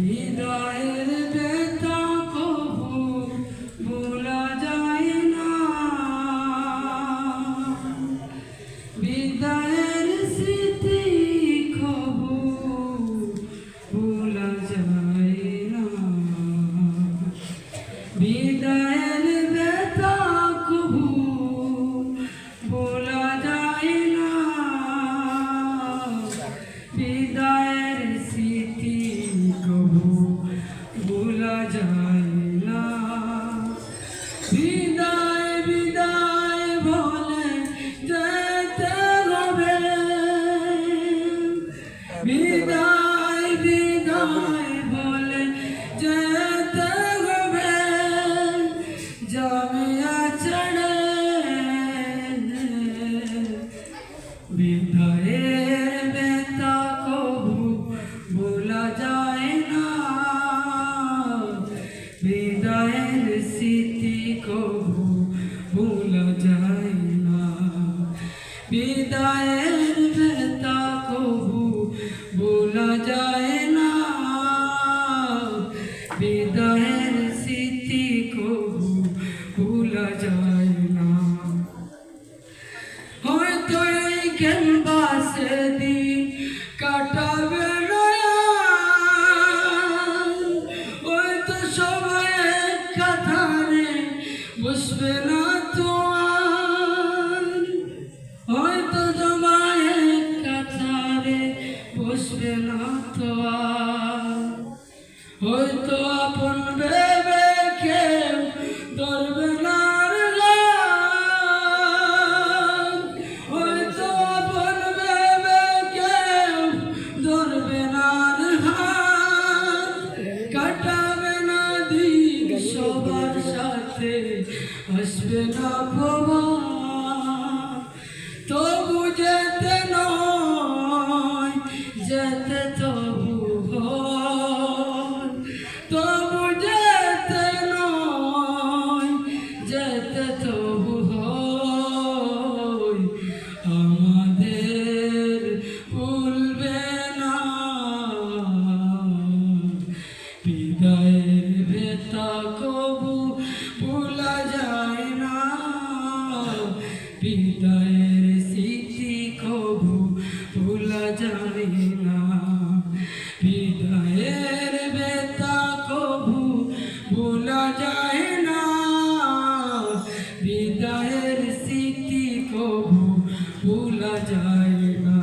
হৃদয়ের ব্যথা কবু ভোলা যায় না, বিদায়ের স্মৃতি কবু ভোলা যায় না, বিদায়ের ব্যথা কবু ভোলা যায় না, বিদায়ের স্মৃতি কবু ভোলা যায় না। বিদায় বিদায় বলে যেতে হবে, বিদায় বিদায় বলে যেতে হবে, জামিয়া ছেড়ে বিদায়ের ব্যথা কবু ভোলা যায় না, বিদায়ের স্মৃতি কবু ভোলা যায় না, বিদায়ের ব্যথা কবু ভোলা যায় না, বিদায়ের স্মৃতি কবু ভোলা যায় না। হয়তো এই ক্যানভাসে দিন কাটাবে না, হয়তো সবাই এক কাতারে বসবে না তো আর, হয়তো সবাই এক কাতারে বসবে না তো আর, হয়তো আপন ভেবে কেউ ধরবে না, হয়তো আপন ভেবে কেউ ধরবে না, কাটাবে না দিন সবার সাথে, আসবে না বাবা, তবু যেতে নয় যেতে তবু হয়, তবু যেতে নয় যেতে তবু হয়, আমাদের ভুলবে না, বিদায়ের ব্যথা কবু ভোলা যায় না, বিদায়ের স্মৃতি কবু ভোলা যায় না, বিদায়ের ব্যথা কবু ভোলা যায় না, বিদায়ের স্মৃতি কবু ভোলা যায় না।